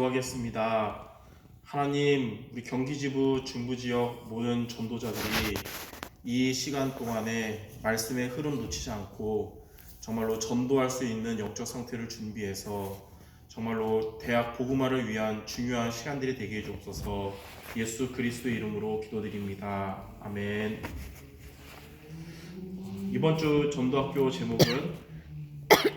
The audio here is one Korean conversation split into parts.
기도하겠습니다. 하나님, 우리 경기지부 중부지역 모든 전도자들이 이 시간 동안에 말씀의 흐름 놓치지 않고 정말로 전도할 수 있는 영적 상태를 준비해서 정말로 대학 복음화를 위한 중요한 시간들이 되게 해주옵소서. 예수 그리스도의 이름으로 기도드립니다. 아멘. 이번 주 전도학교 제목은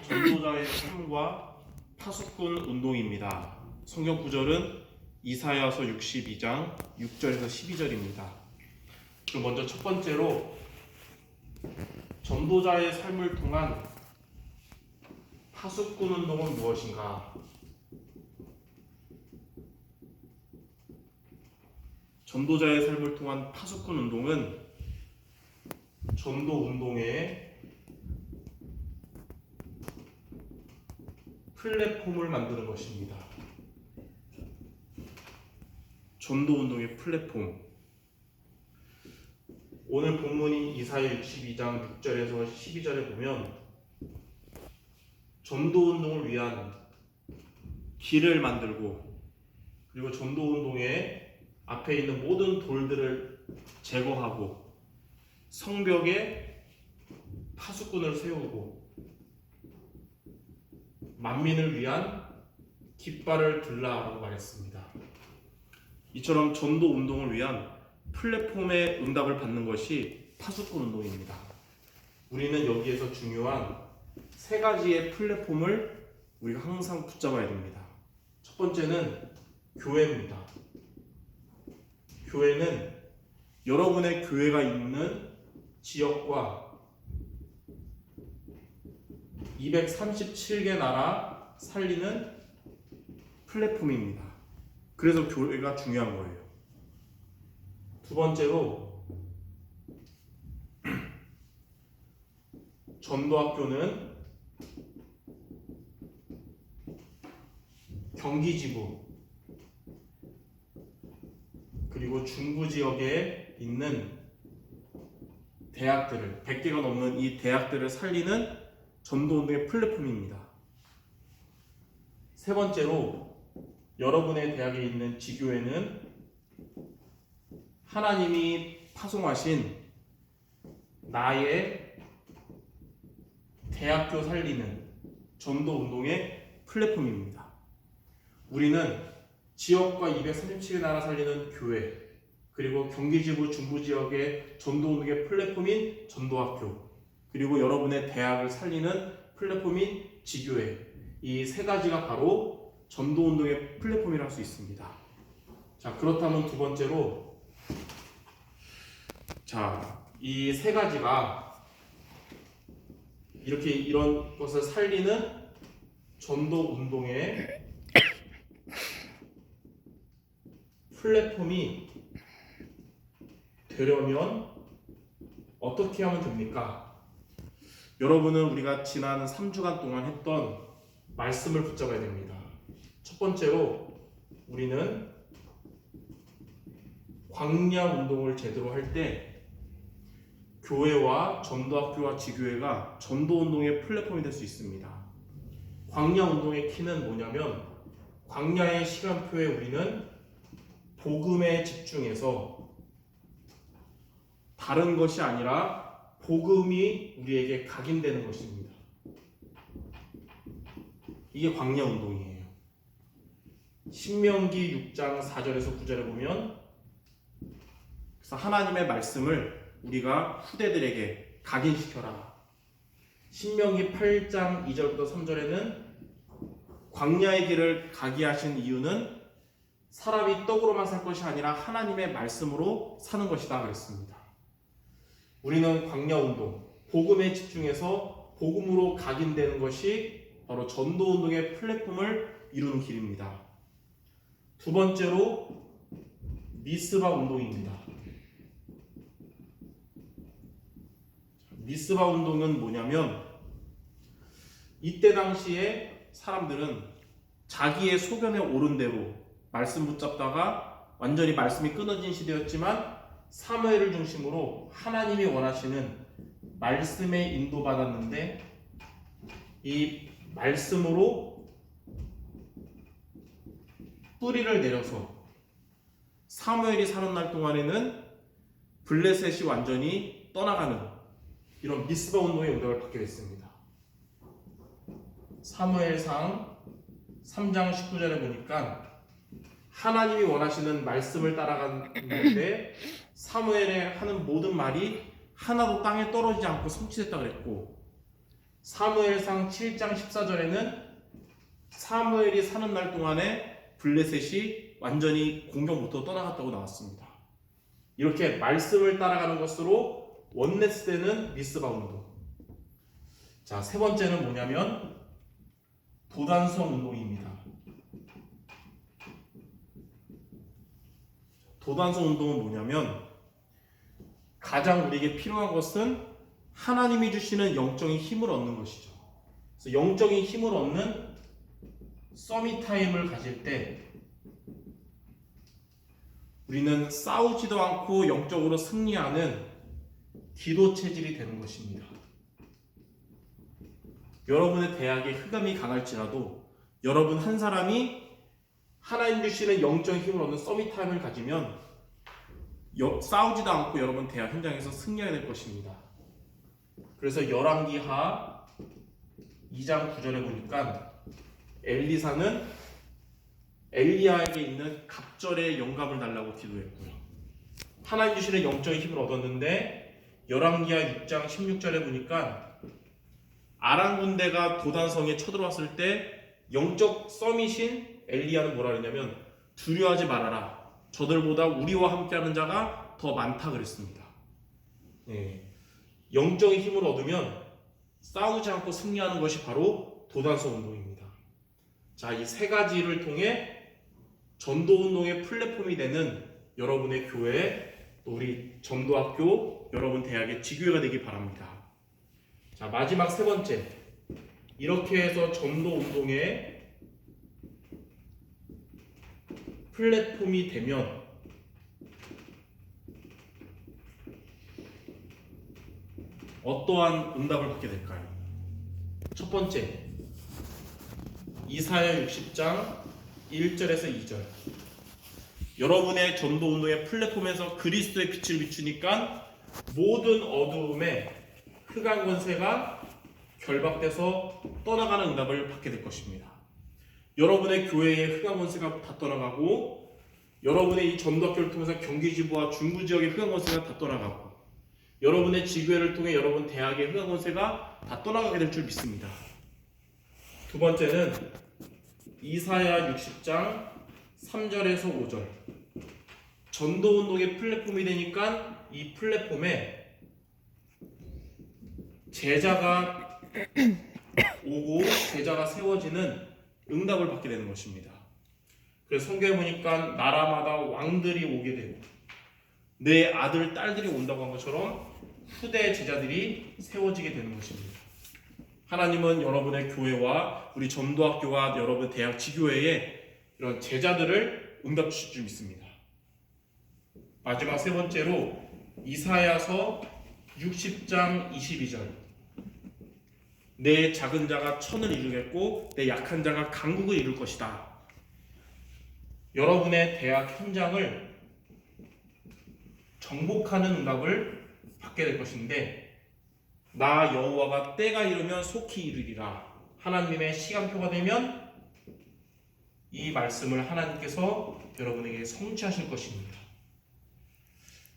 전도자의 삶과 파수꾼 운동입니다. 성경 구절은 이사야서 62장 6절에서 12절입니다. 그럼 먼저 첫 번째로 전도자의 삶을 통한 파수꾼 운동은 무엇인가? 전도자의 삶을 통한 파수꾼 운동은 전도 운동의 플랫폼을 만드는 것입니다. 전도운동의 플랫폼. 오늘 본문인 이사야 62장 6절에서 12절에 보면 전도운동을 위한 길을 만들고 그리고 전도운동의 앞에 있는 모든 돌들을 제거하고 성벽에 파수꾼을 세우고 만민을 위한 깃발을 들라라고 말했습니다. 이처럼 전도 운동을 위한 플랫폼의 응답을 받는 것이 파수꾼 운동입니다. 우리는 여기에서 중요한 세 가지의 플랫폼을 우리가 항상 붙잡아야 됩니다. 첫 번째는 교회입니다. 교회는 여러분의 교회가 있는 지역과 237개 나라 살리는 플랫폼입니다. 그래서 교회가 중요한 거예요. 두 번째로 전도학교는 경기지부 그리고 중부지역에 있는 대학들을 100개가 넘는 이 대학들을 살리는 전도운동의 플랫폼입니다. 세 번째로 여러분의 대학에 있는 지교회는 하나님이 파송하신 나의 대학교 살리는 전도운동의 플랫폼입니다. 우리는 지역과 237개 나라 살리는 교회 그리고 경기지부 중부지역의 전도운동의 플랫폼인 전도학교 그리고 여러분의 대학을 살리는 플랫폼인 지교회 이 세 가지가 바로 전도운동의 플랫폼이라 할 수 있습니다. 자, 그렇다면 두 번째로 이 세 가지가 이렇게 이런 것을 살리는 전도운동의 플랫폼이 되려면 어떻게 하면 됩니까? 여러분은 우리가 지난 3주간 동안 했던 말씀을 붙잡아야 됩니다. 첫 번째로 우리는 광야 운동을 제대로 할 때 교회와 전도학교와 지교회가 전도운동의 플랫폼이 될 수 있습니다. 광야 운동의 키는 뭐냐면 광야의 시간표에 우리는 복음에 집중해서 다른 것이 아니라 복음이 우리에게 각인되는 것입니다. 이게 광야 운동이에요. 신명기 6장 4절에서 9절에 보면 그래서 하나님의 말씀을 우리가 후대들에게 각인시켜라. 신명기 8장 2절부터 3절에는 광야의 길을 가기하신 이유는 사람이 떡으로만 살 것이 아니라 하나님의 말씀으로 사는 것이다 그랬습니다. 우리는 광야 운동, 복음에 집중해서 복음으로 각인되는 것이 바로 전도운동의 플랫폼을 이루는 길입니다. 두 번째로 미스바 운동입니다. 미스바 운동은 뭐냐면 이때 당시에 사람들은 자기의 소견에 오른 대로 말씀 붙잡다가 완전히 말씀이 끊어진 시대였지만 사무엘을 중심으로 하나님이 원하시는 말씀에 인도받았는데 이 말씀으로 뿌리를 내려서 사무엘이 사는 날 동안에는 블레셋이 완전히 떠나가는 이런 미스바 운동의 응답을 받게 됐습니다. 사무엘상 3장 19절에 보니까 하나님이 원하시는 말씀을 따라가는데 사무엘의 하는 모든 말이 하나도 땅에 떨어지지 않고 성취됐다 그랬고, 사무엘상 7장 14절에는 사무엘이 사는 날 동안에 블레셋이 완전히 공격부터 떠나갔다고 나왔습니다. 이렇게 말씀을 따라가는 것으로 원내스되는 미스바 운동. 자, 세 번째는 뭐냐면 도단성 운동입니다. 도단성 운동은 뭐냐면 가장 우리에게 필요한 것은 하나님이 주시는 영적인 힘을 얻는 것이죠. 그래서 영적인 힘을 얻는 서밋 타임을 가질 때 우리는 싸우지도 않고 영적으로 승리하는 기도 체질이 되는 것입니다. 여러분의 대학에 흑암이 강할지라도 여러분 한 사람이 하나님 주시는 영적인 힘을 얻는 서밋 타임을 가지면 싸우지도 않고 여러분 대학 현장에서 승리해야 될 것입니다. 그래서 열왕기하 2장 9절에 보니까 엘리사는 엘리야에게 있는 갑절의 영감을 달라고 기도했고요. 하나님 주시는 영적인 힘을 얻었는데 열왕기하 6장 16절에 보니까 아람 군대가 도단성에 쳐들어왔을 때 영적 서밋인 엘리야는 뭐라 그랬냐면 두려워하지 말아라. 저들보다 우리와 함께하는 자가 더 많다 그랬습니다. 영적인 힘을 얻으면 싸우지 않고 승리하는 것이 바로 도단성 운동입니다. 자, 이 세 가지를 통해 전도 운동의 플랫폼이 되는 여러분의 교회, 또 우리 전도학교, 여러분 대학의 지교회가 되길 바랍니다. 자, 마지막 세 번째. 이렇게 해서 전도 운동의 플랫폼이 되면 어떠한 응답을 받게 될까요? 첫 번째, 이사야 60장 1절에서 2절. 여러분의 전도 운동의 플랫폼에서 그리스도의 빛을 비추니까 모든 어두움에 흑암 권세가 결박돼서 떠나가는 응답을 받게 될 것입니다. 여러분의 교회의 흑암 권세가 다 떠나가고, 여러분의 이 전도학교를 통해서 경기지부와 중부지역의 흑암 권세가 다 떠나가고, 여러분의 지교회를 통해 여러분 대학의 흑암 권세가 다 떠나가게 될 줄 믿습니다. 두 번째는 이사야 60장 3절에서 5절. 전도 운동의 플랫폼이 되니까 이 플랫폼에 제자가 오고 제자가 세워지는 응답을 받게 되는 것입니다. 그래서 성경에 보니까 나라마다 왕들이 오게 되고 내 아들, 딸들이 온다고 한 것처럼 후대 제자들이 세워지게 되는 것입니다. 하나님은 여러분의 교회와 우리 전도학교와 여러분 대학 지교회에 이런 제자들을 응답 주실 줄 믿습니다. 마지막 세 번째로 이사야서 60장 22절. 내 작은 자가 천을 이루겠고 내 약한 자가 강국을 이룰 것이다. 여러분의 대학 현장을 정복하는 응답을 받게 될 것인데, 나 여호와가 때가 이르면 속히 이르리라. 하나님의 시간표가 되면 이 말씀을 하나님께서 여러분에게 성취하실 것입니다.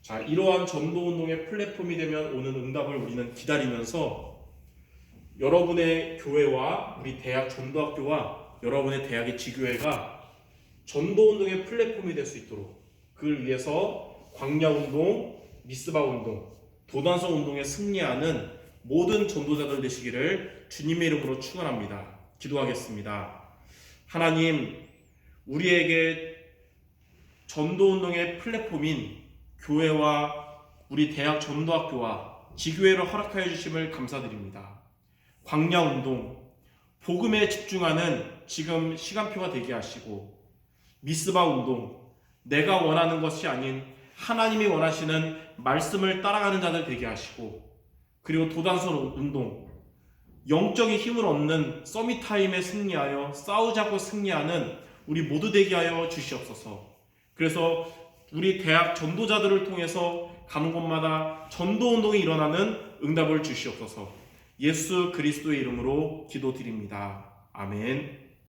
자, 이러한 전도운동의 플랫폼이 되면 오는 응답을 우리는 기다리면서 여러분의 교회와 우리 대학 전도학교와 여러분의 대학의 지교회가 전도운동의 플랫폼이 될 수 있도록, 그를 위해서 광야운동, 미스바운동, 도단성 운동에 승리하는 모든 전도자들 되시기를 주님의 이름으로 축원합니다. 기도하겠습니다. 하나님, 우리에게 전도운동의 플랫폼인 교회와 우리 대학 전도학교와 지교회를 허락하여 주심을 감사드립니다. 광야운동, 복음에 집중하는 지금 시간표가 되게 하시고, 미스바운동, 내가 원하는 것이 아닌 하나님이 원하시는 말씀을 따라가는 자들 되게 하시고, 그리고 도단성 운동, 영적인 힘을 얻는 서밋타임에 승리하여 싸우지 않고 승리하는 우리 모두 되게 하여 주시옵소서. 그래서 우리 대학 전도자들을 통해서 가는 곳마다 전도 운동이 일어나는 응답을 주시옵소서. 예수 그리스도의 이름으로 기도드립니다. 아멘.